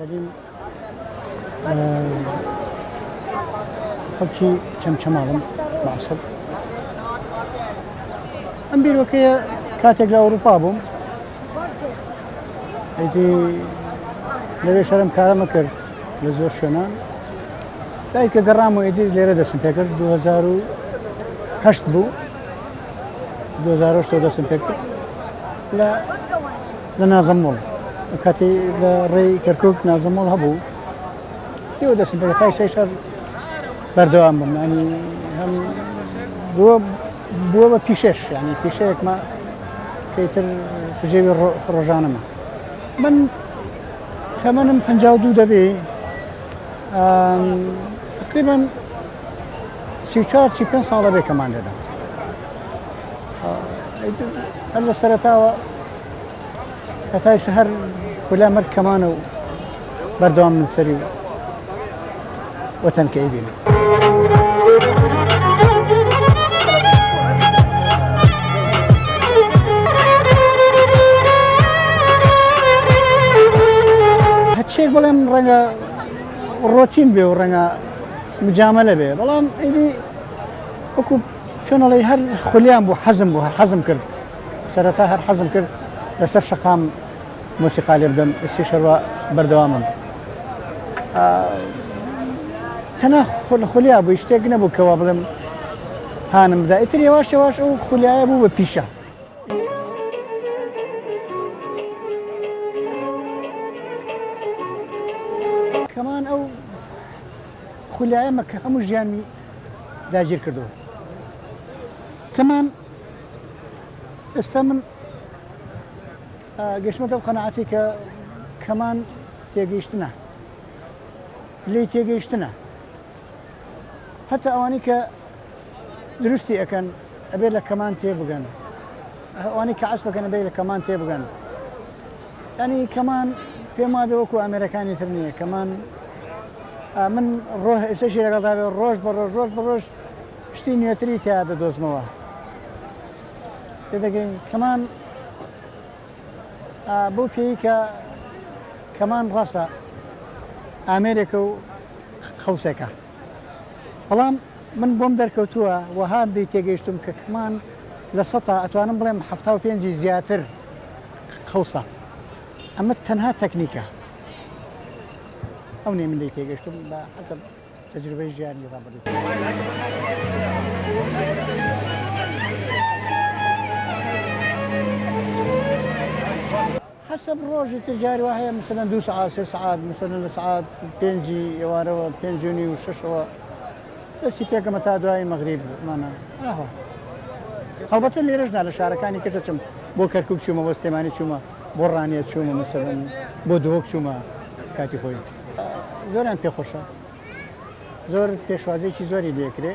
سەلیم خەڵکی چەمچەماڵم بەعسڵ ئەم بیرۆکەیە کاتێک لە ئەوروپا بووم ئەیدی لەوێ شەرم کارەمە کرد لە زۆر شوێنان دایکە گەڕام و ئیدی لێرە دەستم پێ کرد 2008 بوو 2008 دەستم پێ کرد لە نازەمۆڵ کاتی لە ڕێی کەرکووک نازەمۆڵ هەبوو ئێوە دەستم پێ تای سێ شەر بەردەوام بم ینی هەم بووە بە پیشەش ینی پیشەیەکمە کەیتر ژێوی ڕۆژانەمە من تەمەنم 52 دەبێ تقریباً 34-35 ساڵە بێ کەمان دەدەم هەر لە سەرەتاوە هەتای سەهەر خولیا مەرگ کەمانە و بەردەوام من سەری وەتەنکەی بینم هەچێک بڵێم ڕەنگە ڕۆتین بێ و ڕەنگە مجامەلە بێ بەڵام ئیدی وەکو چۆنەڵی هەر خولیان بوو حەزم بوو هەر حەزم کرد سەرەتا هەر حەزم کرد لەسەر شەقام مۆسیقا لێ بدەم سی شەروە بەردەوامم تەنها خولیا بوو شتێک نەبوو کەوا بڵێم هانم بدا ئیتر یەواش یەواش ئەو خولیایە بوو بە پیشە کەمان ئەو خولیایەمە کە هەموو ژیانمی داگیر کردەوە کەمان ئێستا من گەشتمەتە ئەو قەنەعەتی کە کەمان تێگەیشتنە لێی تێگەیشتنە هەتا ئەوانەی کە دروستی ئەەکەن ئەبێ لە کەمان تێبگەن ئەوانەی کە عەسپ بکەن ئەبێ لە کەمان تێبگەن ینی کەمان پێم وابێ وەکو ئامێرەکانی تر نییە کەمان من ئێستاشی لەگەڵدا بێ ڕۆژ بە ڕۆژ شتی نوێتری تیا دەدۆزمەوە پێدەگەین کەمان بۆ پێی کە کەمان ڕاستە ئامێرێکە و قەوسێکە بەڵام من بۆم دەرکەوتووە وەها بێ تێگەیشتم کە کەمان لە سەتا ئەتوانم بڵێم 75 زیاتر قەوسە ئەمە تەنها تەکنیکە ئەو نێ من لێی تێگەشتم بە حەسەب تەجروبەی ژیانی ڕابردوو حسب ڕۆژی تر جاری وا هەیە مثلەن 2 ساعات 3 ساعات مثلەن لە ساعات 5 ئێوارەوە 5 و 6ەوە دەستی پێکەمە تا دوای مەغریبمانە ئاهۆ هەڵبەتە لێرەشنا لە شارەکانی کەشە چم بۆ کەرکووک چوومە بۆ سلێمانی چوومە بۆ ڕانیەت چوومە مثلەن بۆ دۆک چوومە کاتی خۆی زۆریان پێخۆشە زۆر پێشوازێکی زۆری لێکرێ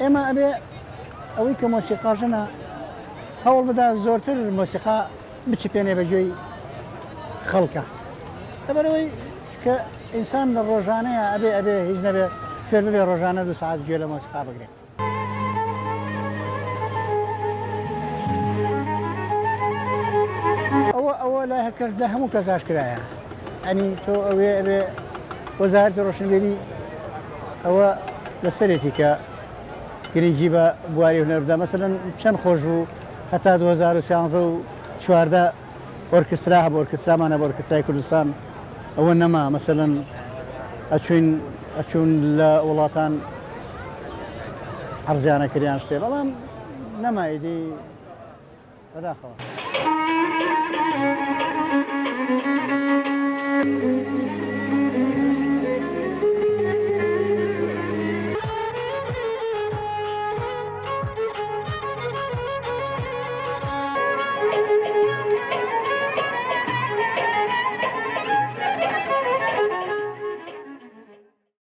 ئێمە ئەبێ ئەوەی کە مۆسیقاژنە هەوڵ بدا زۆرتر مۆسیقا بچپێنێ بەگوێی خەڵکە لەبەرەوەی کە ئینسان لە ڕۆژانەیە ئەبێ هیچ نەبێ فێر ببێ ڕۆژانە 2 ساعات گوێ لە مۆسیقا بگرێت ئەوە لای کەس لە هەموو کەس ئاشکرایە ئەنی تۆ ئەوێ ئەبێ وەزارەتی ڕۆشنبیری ئەوە لەسەرێتی کە گرنگی بە بواری هونەردا مەسەلەن چەند خۆش بوو هەتا 2013 ئۆرکسترا هەبوو ئۆرکسترامانە بۆ ئۆرکسترای کوردستان ئەوە نەما مەسەلەن ئەچوون لە وڵاتان هەرجانە کریان شتێ بەڵام نەمایدی بەداخەوە